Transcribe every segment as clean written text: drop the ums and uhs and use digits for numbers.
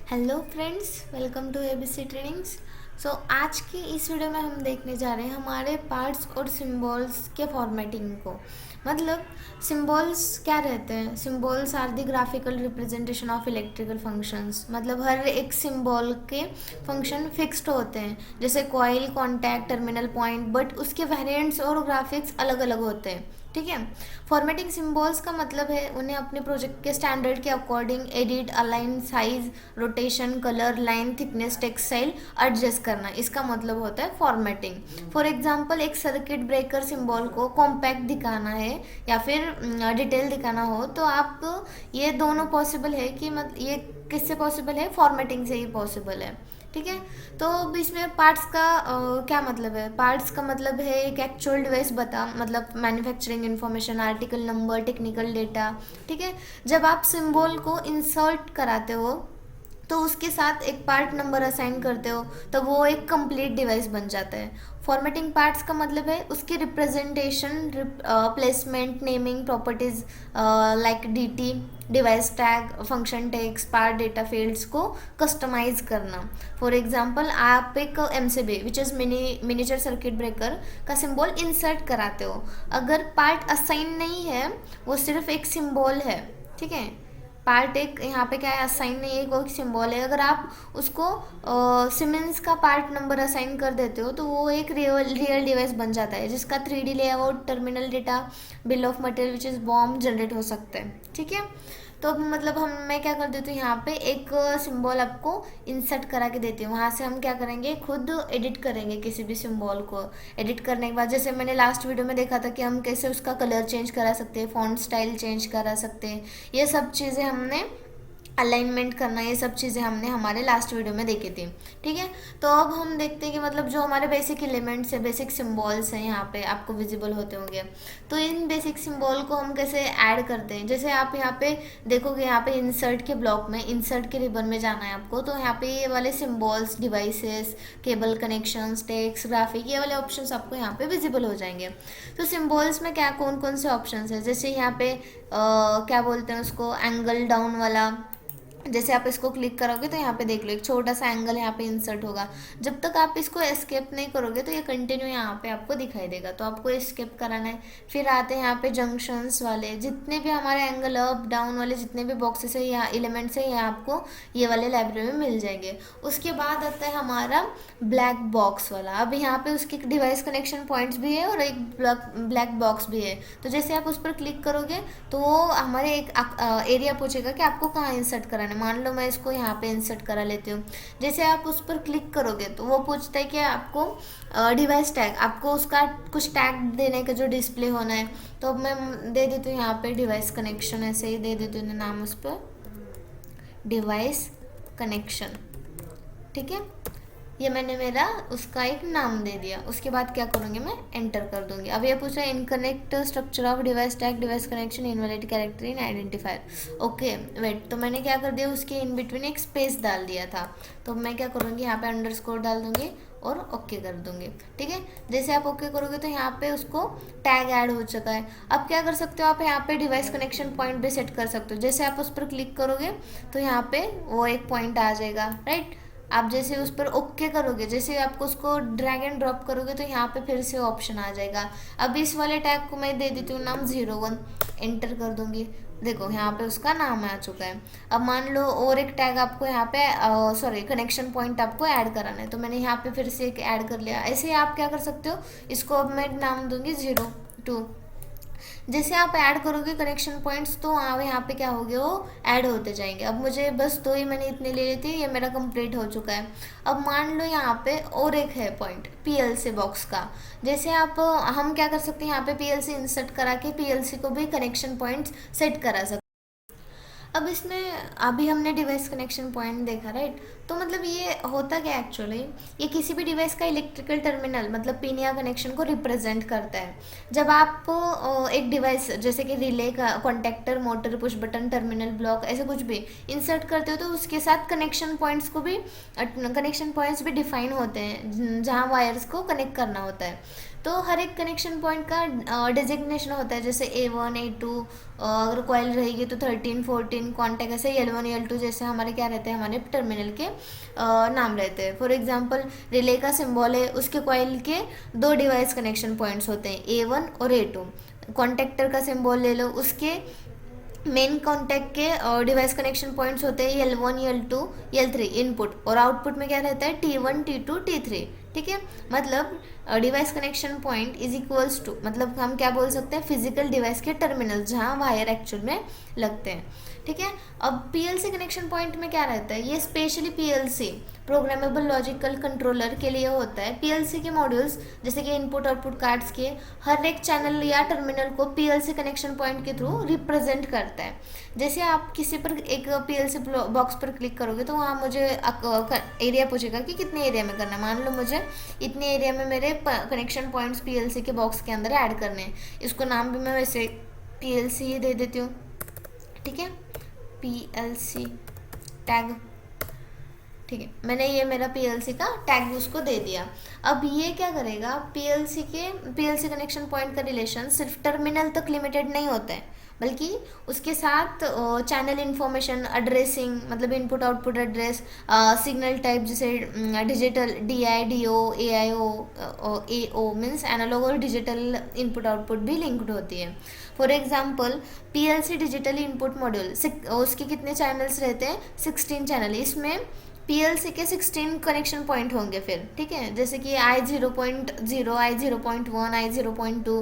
Hello friends, welcome to ABC trainings. आज की इस वीडियो में हम देखने जा रहे हैं हमारे पार्ट्स और सिंबल्स के फॉर्मेटिंग को। मतलब सिंबल्स क्या रहते हैं? Symbols are the graphical representation of electrical functions. मतलब हर एक सिंबल के फंक्शन फिक्स्ड होते हैं, जैसे coil, contact, terminal point, but उसके वेरिएंट्स और ग्राफिक्स अलग अलग होते हैं। ठीक है। फॉर्मेटिंग सिंबल्स का मतलब है उन्हें अपने प्रोजेक्ट के स्टैंडर्ड के according edit, align, size, rotation, colour, line, thickness, text style adjust करना। इसका मतलब होता है फॉर्मेटिंग। फॉर एग्जांपल, एक सर्किट ब्रेकर सिंबल को कॉम्पैक्ट दिखाना है या फिर डिटेल दिखाना हो तो आप ये दोनों पॉसिबल है कि ये किससे पॉसिबल है? फॉर्मेटिंग से ही पॉसिबल है। ठीक है। तो अब इसमें पार्ट्स का क्या मतलब है? पार्ट्स का मतलब है एक एक्चुअल डिवाइस मतलब manufacturing information, article number, technical data. ठीक है। जब आप सिंबल को इंसर्ट कराते हो तो उसके साथ एक पार्ट नंबर असाइन करते हो तो वो एक कंप्लीट डिवाइस बन जाता है। फॉर्मेटिंग पार्ट्स का मतलब है उसकी representation, placement, naming, properties like DT, device tag, function tags, part data fields को कस्टमाइज करना। फॉर एग्जांपल, आप एक MCB which is miniature circuit breaker का सिंबल इंसर्ट कराते हो। अगर पार्ट असाइन नहीं है, वो सिर्फ एक सिंबल है। ठीक है। पार्ट एक यहाँ पे क्या है? असाइन नहीं है, कोई सिंबल है। अगर आप उसको सिमेंस का पार्ट नंबर असाइन कर देते हो तो वो एक रियल डिवाइस बन जाता है जिसका 3D layout, terminal data, bill of material which is bomb generate हो सकते हैं। ठीक है। तो मतलब मैं क्या कर देती हूँ, यहाँ पे एक सिंबल आपको इंसर्ट करा के देती हूँ। वहाँ से हम क्या करेंगे, खुद एडिट करेंगे किसी भी सिंबल को। एडिट करने के बाद जैसे मैंने लास्ट वीडियो में देखा था कि हम कैसे उसका कलर चेंज करा सकते हैं, फॉन्ट स्टाइल चेंज करा सकते हैं। ये सब चीज़ें हमने अलाइनमेंट करना, ये सब चीज़ें हमने हमारे लास्ट वीडियो में देखी थी। ठीक है। तो अब हम देखते हैं कि मतलब जो हमारे बेसिक एलिमेंट्स है, बेसिक सिंबल्स हैं, यहाँ पे आपको विजिबल होते होंगे। तो इन बेसिक सिंबल को हम कैसे ऐड करते हैं? जैसे आप यहाँ पे देखोगे, यहाँ पे इंसर्ट के ब्लॉक में, इंसर्ट के रिबन में जाना है आपको, तो यहाँ पे ये वाले symbols, devices, cable connections, text, graphic, ये वाले ऑप्शंस आपको यहाँ पे विजिबल हो जाएंगे। तो सिंबल्स में क्या कौन कौन से ऑप्शंस है? जैसे यहाँ पे क्या बोलते हैं उसको, एंगल डाउन वाला। जैसे आप इसको क्लिक करोगे तो यहाँ पे देख लो एक छोटा सा एंगल यहाँ पे इंसर्ट होगा। जब तक आप इसको एस्केप नहीं करोगे तो ये कंटिन्यू यहाँ पे आपको दिखाई देगा, तो आपको एस्केप कराना है। फिर आते हैं यहाँ पे जंक्शंस वाले, जितने भी हमारे एंगल अप डाउन वाले जितने भी बॉक्सेस है या एलिमेंट्स है, यहाँ आपको ये वाले लाइब्रेरी में मिल जाएंगे। उसके बाद आता है हमारा ब्लैक बॉक्स वाला। अब यहाँ पे उसकी डिवाइस कनेक्शन पॉइंट्स भी है और एक ब्लैक बॉक्स भी है। तो जैसे आप उस पर क्लिक करोगे तो वो हमारे एक एरिया पूछेगा कि आपको कहाँ इंसर्ट कराना है। मान लो मैं इसको यहाँ पे इंसर्ट करा लेती हूँ। जैसे आप उस पर क्लिक करोगे तो वो पूछता है कि आपको डिवाइस टैग, आपको उसका कुछ टैग देने का जो डिस्प्ले होना है। तो अब मैं दे देती हूँ यहाँ पे डिवाइस कनेक्शन, ऐसे ही दे देती हूँ नाम उस पर, डिवाइस कनेक्शन। ठीक है। ये मैंने मेरा उसका एक नाम दे दिया। उसके बाद क्या करूँगी, मैं एंटर कर दूंगी। अब ये पूछ रहा है incorrect structure of device tag, device connection, invalid character in identifier. Okay wait, तो मैंने क्या कर दिया, उसके इन बिटवीन एक स्पेस डाल दिया था। तो मैं क्या करूँगी, यहाँ पे अंडरस्कोर डाल दूंगी और ओके कर दूंगी। ठीक है। जैसे आप ओके करोगे तो यहाँ पे उसको टैग ऐड हो चुका है। अब क्या कर सकते हो, आप यहाँ पे डिवाइस कनेक्शन पॉइंट भी सेट कर सकते हो। जैसे आप उस पर क्लिक करोगे तो यहाँ पे वो एक पॉइंट आ जाएगा, राइट। आप जैसे उस पर ओके करोगे, जैसे आपको उसको ड्रैग एंड ड्रॉप करोगे तो यहाँ पे फिर से ऑप्शन आ जाएगा। अब इस वाले टैग को मैं दे देती हूँ नाम 01, एंटर कर दूंगी। देखो यहाँ पे उसका नाम आ चुका है। अब मान लो और एक टैग आपको यहाँ पे सॉरी कनेक्शन पॉइंट आपको ऐड कराना है, तो मैंने यहाँ पे फिर से एक ऐड कर लिया। ऐसे ही आप क्या कर सकते हो, इसको अब मैं नाम दूंगी 02। जैसे आप ऐड करोगे कनेक्शन पॉइंट्स तो यहाँ पे क्या होगे, वो ऐड होते जाएंगे। अब मुझे बस दो ही मैंने इतने ले लिए थे, ये मेरा कंप्लीट हो चुका है। अब मान लो यहाँ पे और एक है पॉइंट पीएलसी बॉक्स का। जैसे आप हम क्या कर सकते हैं, यहाँ पे पीएलसी इंसर्ट करा के पीएलसी को भी कनेक्शन पॉइंट्स सेट करा सकते। अब इसमें अभी हमने डिवाइस कनेक्शन पॉइंट देखा, राइट। तो मतलब ये होता क्या एक्चुअली, ये किसी भी डिवाइस का इलेक्ट्रिकल टर्मिनल मतलब पिन या कनेक्शन को रिप्रेजेंट करता है। जब आप एक डिवाइस जैसे कि रिले का contactor, motor, push button, terminal block, ऐसे कुछ भी इंसर्ट करते हो तो उसके साथ कनेक्शन पॉइंट्स भी डिफाइन होते हैं जहाँ वायर्स को कनेक्ट करना होता है। तो हर एक कनेक्शन पॉइंट का डिजिग्नेशन होता है, जैसे A1 A2, अगर कॉइल रहेगी तो 13 14, कॉन्टैक्ट ऐसे L1 L2 जैसे हमारे क्या रहते हैं, हमारे टर्मिनल के नाम रहते हैं। फॉर एग्जांपल रिले का सिंबल है, उसके कॉइल के दो डिवाइस कनेक्शन पॉइंट्स होते हैं, A1 और A2। कॉन्टेक्टर का सिंबल ले लो, उसके मेन कॉन्टैक्ट के डिवाइस कनेक्शन पॉइंट्स होते हैं L1 L2 L3 इनपुट, और आउटपुट में क्या रहता है T1 T2 T3। ठीक है, मतलब device connection point is equals to, मतलब हम क्या बोल सकते हैं, फिजिकल डिवाइस के टर्मिनल जहाँ वायर एक्चुअल में लगते हैं। ठीक है, अब पीएलसी कनेक्शन पॉइंट में क्या रहता है, ये specially PLC programmable logical controller के लिए होता है। पीएलसी के मॉड्यूल्स जैसे कि इनपुट आउटपुट कार्ड्स के हर एक चैनल या टर्मिनल को पीएलसी कनेक्शन पॉइंट के थ्रू रिप्रेजेंट करता है। जैसे आप किसी पर एक पीएलसी बॉक्स पर क्लिक करोगे तो वहाँ मुझे एरिया पूछेगा कि कितने एरिया में करना है। मान लो मुझे इतने एरिया में मेरे कनेक्शन पॉइंट्स पीएलसी के बॉक्स के अंदर ऐड करने हैं। इसको नाम भी मैं वैसे पीएलसी ही दे देती हूँ। ठीक है, पीएलसी टैग। ठीक है, मैंने ये मेरा पीएलसी का टैग उसको दे दिया। अब ये क्या करेगा, पीएलसी कनेक्शन पॉइंट का रिलेशन सिर्फ टर्मिनल तक लिमिटेड नहीं होता है, बल्कि उसके साथ चैनल इन्फॉर्मेशन, एड्रेसिंग मतलब input output address, signal type जैसे digital DI/DO AIO AO means analogue और डिजिटल इनपुट आउटपुट भी लिंक्ड होती है। For example PLC digital input module, उसके कितने चैनल्स रहते हैं, 16 चैनल। इसमें पीएलसी के 16 कनेक्शन पॉइंट होंगे फिर। ठीक है, जैसे कि I0.0 I0.1 I0.2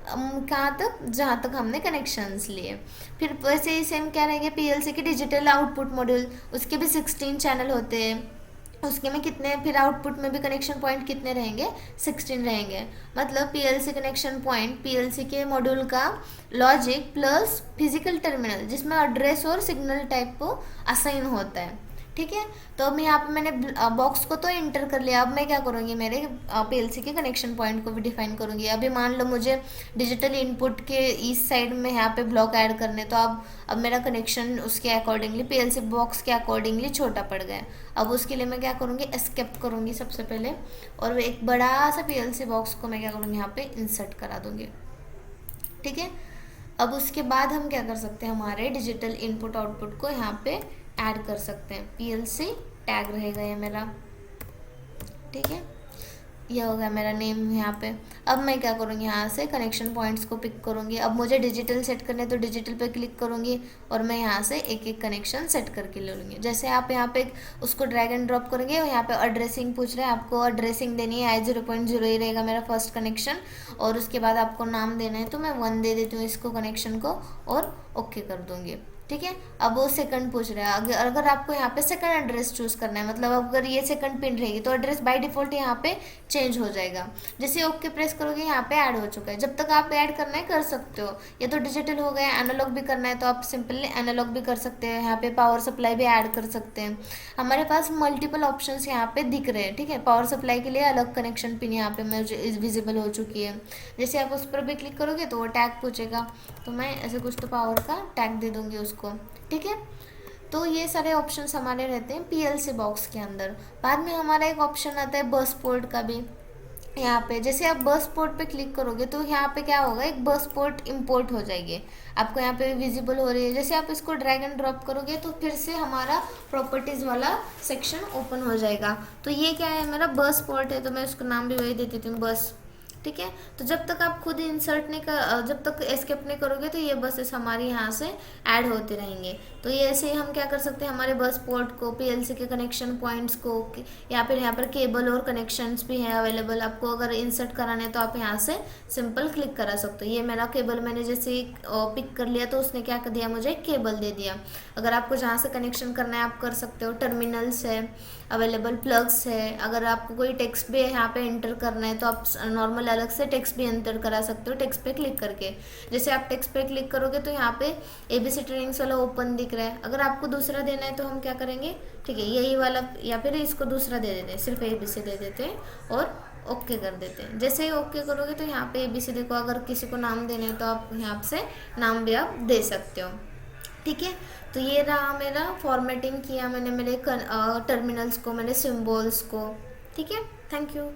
कहाँ तक, जहाँ तक हमने कनेक्शंस लिए। फिर वैसे ही सेम क्या रहेंगे पीएलसी के डिजिटल आउटपुट मॉड्यूल, उसके भी 16 चैनल होते हैं। उसके में कितने, फिर आउटपुट में भी कनेक्शन पॉइंट कितने रहेंगे, 16 रहेंगे। मतलब पीएलसी कनेक्शन पॉइंट पीएलसी के मॉड्यूल का लॉजिक प्लस फिजिकल टर्मिनल जिसमें एड्रेस और सिग्नल टाइप को असाइन होता है। ठीक है, तो अब यहाँ पे मैंने बॉक्स को तो इंटर कर लिया। अब मैं क्या करूँगी, मेरे पीएलसी के कनेक्शन पॉइंट को भी डिफाइन करूँगी। अभी मान लो मुझे डिजिटल इनपुट के इस साइड में यहाँ पे ब्लॉक ऐड करने, तो अब मेरा कनेक्शन उसके अकॉर्डिंगली पीएलसी बॉक्स के अकॉर्डिंगली छोटा पड़ गया। अब उसके लिए मैं क्या करूँगी, एस्केप करूँगी सबसे पहले, और एक बड़ा सा पीएलसी बॉक्स को मैं क्या करूँगी, यहाँ पे इंसर्ट करा दूँगी। ठीक है, अब उसके बाद हम क्या कर सकते हैं, हमारे डिजिटल इनपुट आउटपुट को यहाँ पे ऐड कर सकते हैं। पीएलसी टैग रहेगा ये मेरा। ठीक है, ये हो गया मेरा नेम यहाँ पे। अब मैं क्या करूँगी, यहाँ से कनेक्शन पॉइंट्स को पिक करूँगी। अब मुझे डिजिटल सेट करने तो डिजिटल पे क्लिक करूँगी और मैं यहाँ से एक एक कनेक्शन सेट करके ले लूँगी। जैसे आप यहाँ पे उसको ड्रैग एंड ड्रॉप करेंगे, यहाँ पे एड्रेसिंग पूछ रहे हैं, आपको एड्रेसिंग देनी है I0.0 ही रहेगा मेरा फर्स्ट कनेक्शन, और उसके बाद आपको नाम देना है तो मैं 1 दे देती हूँ इसको कनेक्शन को, और ओके कर दूँगी। ठीक है, अब वो सेकंड पूछ रहा है। अगर आपको यहाँ पे सेकंड एड्रेस चूज करना है, मतलब अगर ये सेकंड पिन रहेगी तो एड्रेस बाय डिफॉल्ट यहाँ पे चेंज हो जाएगा। जैसे ओके प्रेस करोगे यहाँ पे ऐड हो चुका है। जब तक आप ऐड करना है कर सकते हो। ये तो डिजिटल हो गया, एनालॉग भी करना है तो आप सिंपली एनालॉग भी कर सकते हैं। यहाँ पे पावर सप्लाई भी ऐड कर सकते हैं। हमारे पास मल्टीपल ऑप्शन यहाँ पे दिख रहे हैं। ठीक है, पावर सप्लाई के लिए अलग कनेक्शन पिन यहाँ पे विजिबल हो चुकी है। जैसे आप उस पर भी क्लिक करोगे तो वो टैग पूछेगा, तो मैं ऐसे कुछ तो पावर का टैग दे दूंगी उसको। ठीक है, तो ये सारे ऑप्शंस हमारे रहते हैं पीएलसी बॉक्स के अंदर। बाद में हमारा एक ऑप्शन आता है बस पोर्ट का भी। यहाँ पे जैसे आप बस पोर्ट पे क्लिक करोगे तो यहाँ पे क्या होगा, एक बस पोर्ट इंपोर्ट हो जाएगी, आपको यहाँ पे विजिबल हो रही है। जैसे आप इसको ड्रैग एंड ड्रॉप करोगे तो फिर से हमारा प्रॉपर्टीज वाला सेक्शन ओपन हो जाएगा। तो ये क्या है, मेरा बस पोर्ट है, तो मैं उसका नाम भी वही दे देती हूँ, बस। ठीक है, तो जब तक आप खुद इंसर्ट नहीं कर, जब तक एस्केप नहीं करोगे तो ये बसेस हमारी यहाँ से ऐड होते रहेंगे। तो ये ऐसे ही हम क्या कर सकते हैं, हमारे बस पोर्ट को, पीएलसी के कनेक्शन पॉइंट्स को, या फिर यहाँ पर केबल और कनेक्शंस भी हैं अवेलेबल। आपको अगर इंसर्ट कराना है तो आप यहाँ से सिंपल क्लिक करा सकते हो। ये मेरा केबल मैंने जैसे पिक कर लिया तो उसने क्या कर दिया, मुझे केबल दे दिया। अगर आपको जहाँ से कनेक्शन करना है आप कर सकते हो। टर्मिनल्स है अवेलेबल, प्लग्स है। अगर आपको कोई टेक्स्ट भी यहाँ पे एंटर करना है तो आप नॉर्मल अलग से टेक्स्ट भी एंटर करा सकते हो टेक्स्ट पे क्लिक करके। जैसे आप टेक्स्ट पे क्लिक करोगे तो यहाँ पे एबीसी ट्रेनिंग्स वाला ओपन दिख रहा है। अगर आपको दूसरा देना है तो हम क्या करेंगे, ठीक है, यही वाला या फिर इसको दूसरा दे देते हैं, सिर्फ एबीसी दे देते हैं और ओके कर देते हैं। जैसे ही ओके करोगे तो यहाँ पे एबीसी देखो, अगर किसी को नाम देना है तो आप यहाँ से नाम भी आप दे सकते हो। ठीक है, तो ये रहा मेरा फॉर्मेटिंग किया मैंने मेरे टर्मिनल्स को, मैंने सिम्बॉल्स को। ठीक है, थैंक यू।